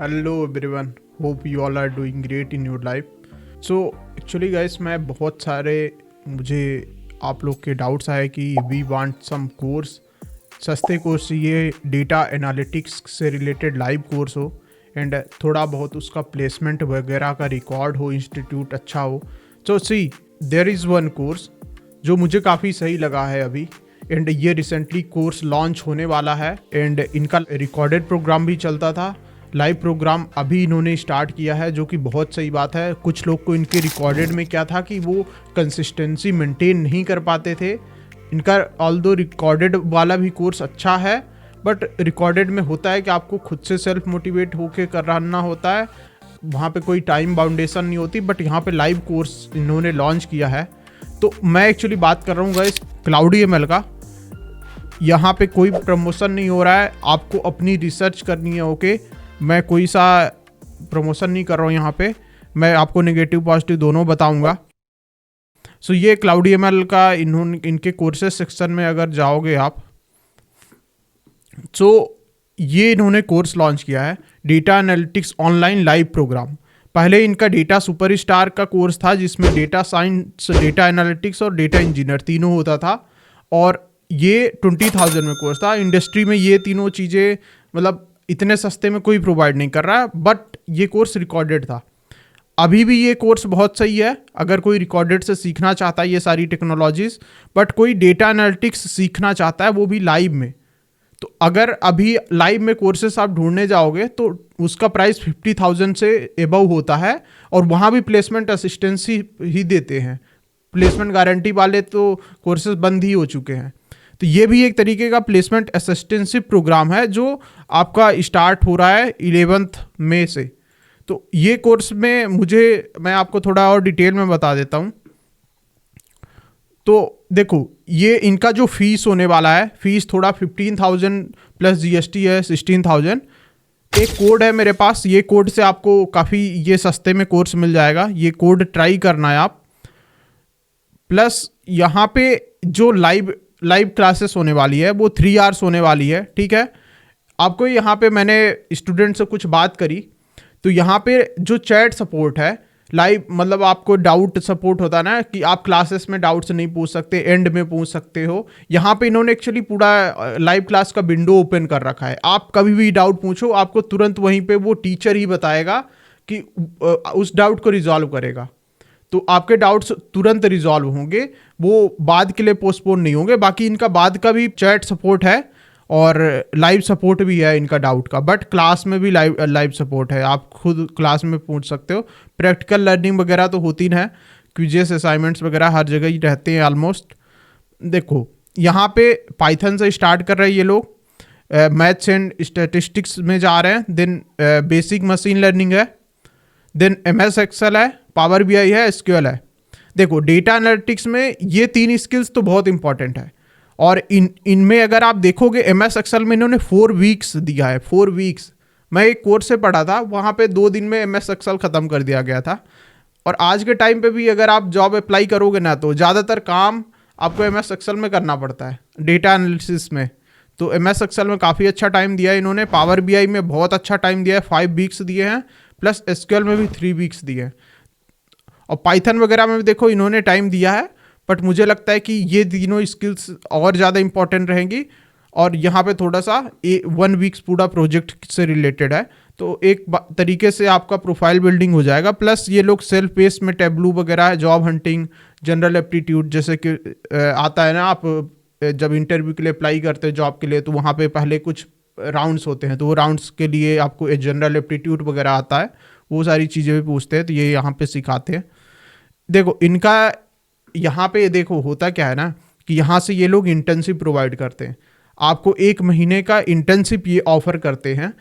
Hello everyone, hope you all are doing great in your life. So actually guys, मैं बहुत सारे मुझे आप लोग के डाउट्स आए कि वी वांट सम कोर्स, सस्ते कोर्स चाहिए, डेटा एनालिटिक्स से रिलेटेड लाइव कोर्स हो एंड थोड़ा बहुत उसका प्लेसमेंट वगैरह का रिकॉर्ड हो, इंस्टीट्यूट अच्छा हो। सो सी, देयर इज़ वन कोर्स जो मुझे काफ़ी सही लगा है अभी, एंड ये रिसेंटली कोर्स लॉन्च होने वाला है एंड इनका रिकॉर्डेड प्रोग्राम भी चलता था। लाइव प्रोग्राम अभी इन्होंने स्टार्ट किया है, जो कि बहुत सही बात है। कुछ लोग को इनके रिकॉर्डेड में क्या था कि वो कंसिस्टेंसी मेंटेन नहीं कर पाते थे। इनका ऑल्दो रिकॉर्डेड वाला भी कोर्स अच्छा है, बट रिकॉर्डेड में होता है कि आपको खुद से सेल्फ मोटिवेट होके करना होता है, वहाँ पे कोई टाइम बाउंडेशन नहीं होती। बट यहाँ पे लाइव कोर्स इन्होंने लॉन्च किया है। तो मैं एक्चुअली बात कर रहा हूँ गाइस क्लाउडी एमएल का। यहाँ पे कोई प्रमोशन नहीं हो रहा है, आपको अपनी रिसर्च करनी है। ओके, मैं कोई सा प्रमोशन नहीं कर रहा हूँ यहाँ पे, मैं आपको नेगेटिव पॉजिटिव दोनों बताऊंगा। सो ये क्लाउडी एमएल का इनके कोर्सेज सेक्शन में अगर जाओगे आप, सो ये इन्होंने कोर्स लॉन्च किया है, data analytics online live program. पहले इनका डेटा सुपरस्टार का कोर्स था, जिसमें डेटा साइंस, डेटा एनालिटिक्स और डेटा इंजीनियर तीनों होता था, और ये 20,000 में कोर्स था। इंडस्ट्री में ये तीनों चीज़ें मतलब इतने सस्ते में कोई प्रोवाइड नहीं कर रहा है, बट ये कोर्स रिकॉर्डेड था। अभी भी ये कोर्स बहुत सही है अगर कोई रिकॉर्डेड से सीखना चाहता है ये सारी टेक्नोलॉजीज, बट कोई डेटा एनालिटिक्स सीखना चाहता है वो भी लाइव में। तो अगर अभी लाइव में कोर्सेस आप ढूंढने जाओगे तो उसका प्राइस 50,000 से एबव होता है, और वहाँ भी प्लेसमेंट असिस्टेंसी ही देते हैं। प्लेसमेंट गारंटी वाले तो कोर्सेज बंद ही हो चुके हैं। तो ये भी एक तरीके का प्लेसमेंट असिस्टेंसी प्रोग्राम है जो आपका स्टार्ट हो रहा है 11 मई से। तो ये कोर्स में मैं आपको थोड़ा और डिटेल में बता देता हूँ। तो देखो, ये इनका जो फीस होने वाला है, फीस थोड़ा 15,000 प्लस जीएसटी है 16,000। एक कोड है मेरे पास, ये कोड से आपको काफ़ी ये सस्ते में कोर्स मिल जाएगा। ये कोड ट्राई करना है आप। प्लस यहाँ पे जो लाइव क्लासेस होने वाली है वो 3 आवर्स होने वाली है, ठीक है। आपको यहाँ पे मैंने स्टूडेंट से कुछ बात करी, तो यहाँ पे जो चैट सपोर्ट है लाइव, मतलब आपको डाउट सपोर्ट होता है ना कि आप क्लासेस में डाउट्स नहीं पूछ सकते, एंड में पूछ सकते हो। यहाँ पे इन्होंने एक्चुअली पूरा लाइव क्लास का विंडो ओपन कर रखा है। आप कभी भी डाउट पूछो, आपको तुरंत वहीं पे वो टीचर ही बताएगा कि उस डाउट को रिजॉल्व करेगा। तो आपके डाउट्स तुरंत रिजॉल्व होंगे, वो बाद के लिए पोस्टपोन नहीं होंगे। बाकी इनका बाद का भी चैट सपोर्ट है और लाइव सपोर्ट भी है इनका डाउट का, बट क्लास में भी लाइव सपोर्ट है, आप खुद क्लास में पूछ सकते हो। प्रैक्टिकल लर्निंग वगैरह तो होती है, क्विजेस असाइनमेंट्स वगैरह हर जगह ही रहते हैं ऑलमोस्ट। देखो, यहाँ पे पाइथन से स्टार्ट कर रहे हैं ये लोग, मैथ्स एंड स्टैटिस्टिक्स में जा रहे हैं, देन बेसिक मशीन लर्निंग है, देन MS एक्सेल है, पावर BI है, SQL है। देखो, डेटा एनालिटिक्स में ये 3 स्किल्स तो बहुत इंपॉर्टेंट है, और इनमें अगर आप देखोगे MS एक्सेल में इन्होंने 4 वीक्स दिया है। 4 वीक्स, मैं एक कोर्स से पढ़ा था, वहाँ पे 2 दिन में MS एक्सेल ख़त्म कर दिया गया था। और आज के टाइम पे भी अगर आप जॉब अप्लाई करोगे ना, तो ज़्यादातर काम आपको MS एक्सेल में करना पड़ता है डेटा एनालिसिस में। तो MS एक्सेल में काफ़ी अच्छा टाइम दिया है इन्होंने। पावर BI में बहुत अच्छा टाइम दिया है, 5 वीक्स दिए हैं, प्लस SQL में भी 3 वीक्स दिए हैं। और पाइथन वगैरह में भी देखो इन्होंने टाइम दिया है, बट मुझे लगता है कि ये तीनों स्किल्स और ज़्यादा इंपॉर्टेंट रहेंगी। और यहाँ पे थोड़ा सा 1 वीक्स पूरा प्रोजेक्ट से रिलेटेड है, तो एक तरीके से आपका प्रोफाइल बिल्डिंग हो जाएगा। प्लस ये लोग सेल्फ बेस्ड में टेबलू वगैरह है, जॉब हंटिंग, जनरल एप्टीट्यूड, जैसे कि आता है ना, आप जब इंटरव्यू के लिए अप्लाई करते हैं जॉब के लिए, तो वहाँ पे पहले कुछ राउंड्स होते हैं, तो वो राउंड्स के लिए आपको जनरल एप्टीट्यूड वगैरह आता है, वो सारी चीज़ें भी पूछते हैं, तो ये यहाँ पे सिखाते हैं। देखो, इनका यहाँ पे देखो होता क्या है ना, कि यहाँ से ये लोग इंटर्नशिप प्रोवाइड करते हैं आपको। 1 महीने का इंटर्नशिप ये ऑफर करते हैं,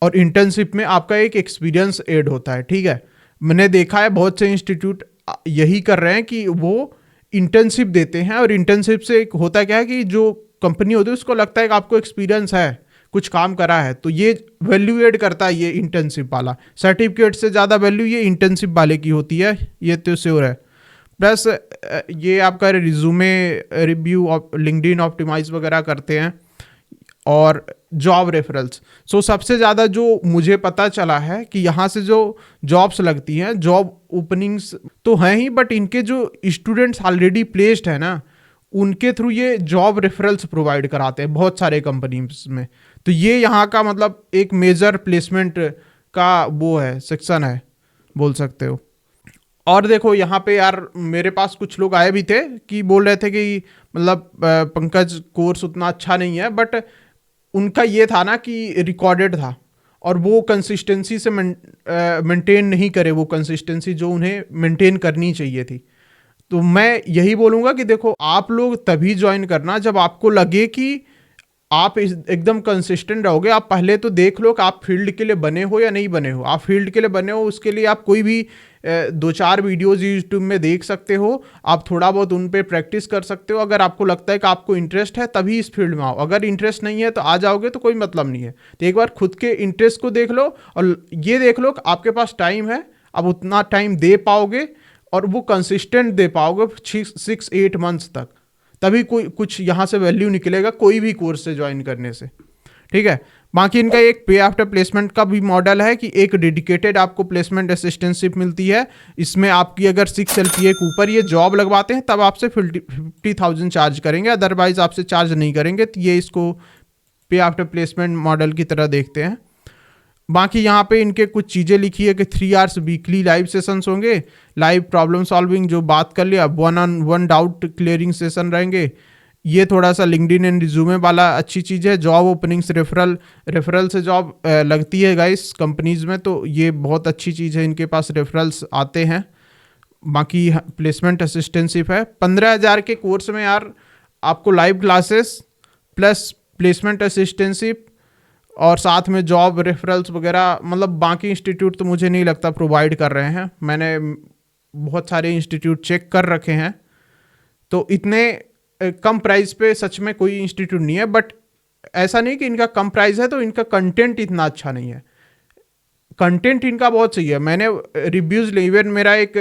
और इंटर्नशिप में आपका एक एक्सपीरियंस ऐड होता है, ठीक है। मैंने देखा है बहुत से इंस्टीट्यूट यही कर रहे हैं कि वो इंटर्नशिप देते हैं, और इंटर्नशिप से एक होता क्या है कि जो कंपनी होती है उसको लगता है कि आपको एक्सपीरियंस है, कुछ काम करा है, तो ये वैल्यू ऐड करता है ये इंटर्नशिप वाला। सर्टिफिकेट से ज़्यादा वैल्यू ये इंटर्नशिप वाले की होती है, ये तो श्योर है। प्लस ये आपका रिज्यूमे रिव्यू, लिंक्डइन ऑप्टिमाइज वगैरह करते हैं। और जॉब रेफरल्स। सो सबसे ज़्यादा जो मुझे पता चला है कि यहाँ से जो जॉब्स लगती हैं, जॉब ओपनिंग्स तो हैं ही, बट इनके जो स्टूडेंट्स ऑलरेडी प्लेस्ड है ना, उनके थ्रू ये जॉब रेफरल्स प्रोवाइड कराते हैं बहुत सारे कंपनीज में। तो ये यहाँ का मतलब एक मेजर प्लेसमेंट का वो है, सेक्शन है बोल सकते हो। और देखो यहाँ पे यार मेरे पास कुछ लोग आए भी थे कि बोल रहे थे कि मतलब पंकज कोर्स उतना अच्छा नहीं है, बट उनका ये था ना कि रिकॉर्डेड था और वो कंसिस्टेंसी से मेंटेन नहीं करे, वो कंसिस्टेंसी जो उन्हें मेंटेन करनी चाहिए थी। तो मैं यही बोलूँगा कि देखो आप लोग तभी ज्वाइन करना जब आपको लगे कि आप एकदम कंसिस्टेंट रहोगे। आप पहले तो देख लो कि आप फील्ड के लिए बने हो या नहीं बने हो। आप फील्ड के लिए बने हो, उसके लिए आप कोई भी 2-4 वीडियोज़ यूट्यूब में देख सकते हो, आप थोड़ा बहुत उन पर प्रैक्टिस कर सकते हो। अगर आपको लगता है कि आपको इंटरेस्ट है तभी इस फील्ड में आओ, अगर इंटरेस्ट नहीं है तो आ जाओगे तो कोई मतलब नहीं है। तो एक बार खुद के इंटरेस्ट को देख लो और ये देख लो कि आपके पास टाइम है, आप उतना टाइम दे पाओगे और वो कंसिस्टेंट दे पाओगे 6-8 मंथ्स तक, तभी कोई कुछ यहाँ से वैल्यू निकलेगा कोई भी कोर्स से ज्वाइन करने से। ठीक है। बाकी इनका एक पे आफ्टर प्लेसमेंट का भी मॉडल है कि एक डेडिकेटेड आपको प्लेसमेंट असिस्टेंटशिप मिलती है। इसमें आपकी अगर 6 LPA के ऊपर ये जॉब लगवाते हैं तब आपसे 50,000 चार्ज करेंगे, अदरवाइज आपसे चार्ज नहीं करेंगे। तो ये इसको पे आफ्टर प्लेसमेंट मॉडल की तरह देखते हैं। बाकी यहाँ पे इनके कुछ चीज़ें लिखी है कि 3 आवर्स वीकली लाइव सेशंस होंगे, लाइव प्रॉब्लम सॉल्विंग जो बात कर लिया, 1-on-1 डाउट क्लियरिंग सेशन रहेंगे। ये थोड़ा सा लिंक्डइन एंड रिज्यूमे वाला अच्छी चीज़ है। जॉब ओपनिंग्स रेफरल से जॉब लगती है गाइस कंपनीज में, तो ये बहुत अच्छी चीज़ है, इनके पास रेफरल्स आते हैं। बाकी प्लेसमेंट असिस्टेंटशिप है 15,000 के कोर्स में यार, आपको live classes plus placement assistantship और साथ में जॉब रेफरल्स वगैरह। मतलब बाकी इंस्टीट्यूट तो मुझे नहीं लगता प्रोवाइड कर रहे हैं, मैंने बहुत सारे इंस्टीट्यूट चेक कर रखे हैं, तो इतने कम प्राइस पे सच में कोई इंस्टीट्यूट नहीं है। बट ऐसा नहीं कि इनका कम प्राइस है तो इनका कंटेंट इतना अच्छा नहीं है, कंटेंट इनका बहुत सही है। मैंने रिव्यूज़ ले, इवन मेरा एक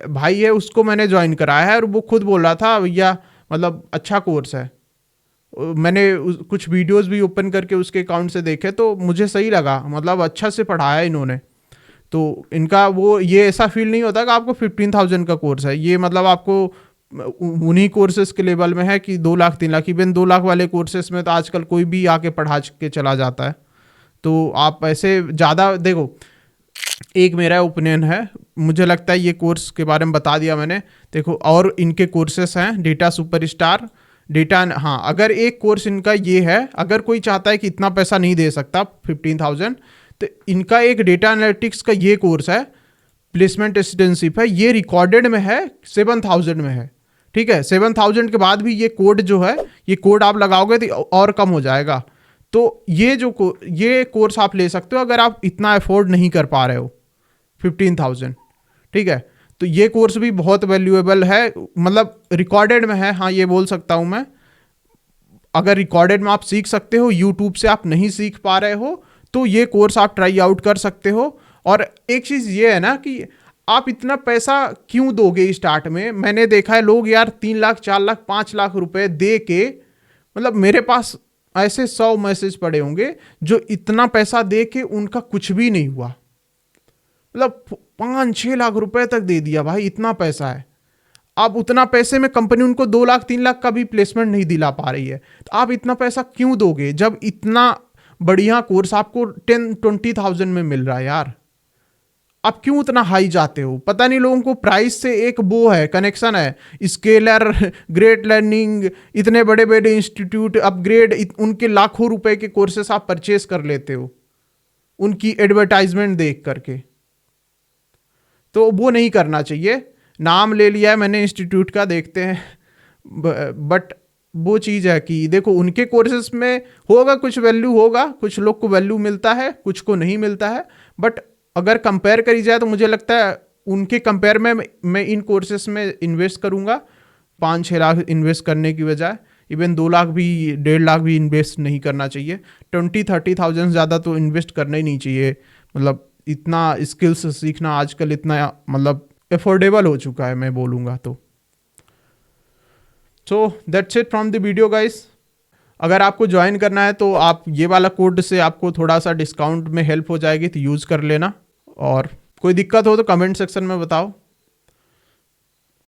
भाई है उसको मैंने ज्वाइन कराया है और वो खुद बोल रहा था भैया मतलब अच्छा कोर्स है। मैंने कुछ वीडियोस भी ओपन करके उसके अकाउंट से देखे तो मुझे सही लगा, मतलब अच्छा से पढ़ाया इन्होंने। तो इनका वो ये ऐसा फील नहीं होता कि आपको 15,000 का कोर्स है, ये मतलब आपको उन्हीं कोर्सेज के लेवल में है कि 2 लाख 3 लाख, इवन 2 लाख वाले कोर्सेज में तो आजकल कोई भी आके पढ़ा के चला जाता है। तो आप ऐसे ज़्यादा देखो, एक मेरा ओपिनियन है, मुझे लगता है ये कोर्स के बारे में बता दिया मैंने। देखो और इनके कोर्सेस हैं डेटा सुपरस्टार, डेटा, हाँ अगर एक कोर्स इनका ये है, अगर कोई चाहता है कि इतना पैसा नहीं दे सकता 15,000, तो इनका एक डेटा एनालिटिक्स का ये कोर्स है, प्लेसमेंट असिस्टेंटशिप है, ये रिकॉर्डेड में है 7,000 में है। ठीक है, 7,000 के बाद भी ये कोड जो है, ये कोड आप लगाओगे तो और कम हो जाएगा। तो ये कोर्स आप ले सकते हो अगर आप इतना अफोर्ड नहीं कर पा रहे हो 15,000। ठीक है, तो ये कोर्स भी बहुत वैल्यूएबल है, मतलब रिकॉर्डेड में है, हाँ ये बोल सकता हूँ मैं। अगर रिकॉर्डेड में आप सीख सकते हो, यूट्यूब से आप नहीं सीख पा रहे हो, तो ये कोर्स आप ट्राई आउट कर सकते हो। और एक चीज़ ये है ना कि आप इतना पैसा क्यों दोगे स्टार्ट में। मैंने देखा है लोग यार 3 लाख 4 लाख 5 लाख रुपए दे के, मतलब मेरे पास ऐसे 100 मैसेज पड़े होंगे जो इतना पैसा दे के उनका कुछ भी नहीं हुआ, मतलब 5-6 लाख रुपए तक दे दिया भाई, इतना पैसा है। आप उतना पैसे में कंपनी उनको 2 लाख 3 लाख का भी प्लेसमेंट नहीं दिला पा रही है, तो आप इतना पैसा क्यों दोगे जब इतना बढ़िया कोर्स आपको 10-20,000 में मिल रहा है यार। आप क्यों उतना हाई जाते हो। पता नहीं लोगों को प्राइस से एक वो है, कनेक्शन है, स्केलर, ग्रेट लर्निंग, इतने बड़े बड़े इंस्टीट्यूट, अपग्रेड, उनके लाखों रुपए के कोर्सेस आप परचेस कर लेते हो उनकी एडवर्टाइजमेंट देख करके। तो वो नहीं करना चाहिए। नाम ले लिया है मैंने इंस्टीट्यूट का, देखते हैं, बट वो चीज़ है कि देखो उनके कोर्सेज में होगा कुछ वैल्यू होगा, कुछ लोग को वैल्यू मिलता है, कुछ को नहीं मिलता है। बट अगर कंपेयर करी जाए तो मुझे लगता है उनके कंपेयर में मैं इन कोर्सेज में इन्वेस्ट करूँगा 5-6 लाख इन्वेस्ट करने की बजाय। इवन 2 लाख भी 1.5 लाख भी इन्वेस्ट नहीं करना चाहिए। 20-30,000 ज़्यादा तो इन्वेस्ट करना ही नहीं चाहिए। मतलब इतना स्किल्स सीखना आजकल इतना मतलब अफोर्डेबल हो चुका है, मैं बोलूँगा तो। So that's it from the video guys. अगर आपको ज्वाइन करना है तो आप ये वाला कोड से आपको थोड़ा सा डिस्काउंट में हेल्प हो जाएगी, तो यूज़ कर लेना। और कोई दिक्कत हो तो कमेंट सेक्शन में बताओ।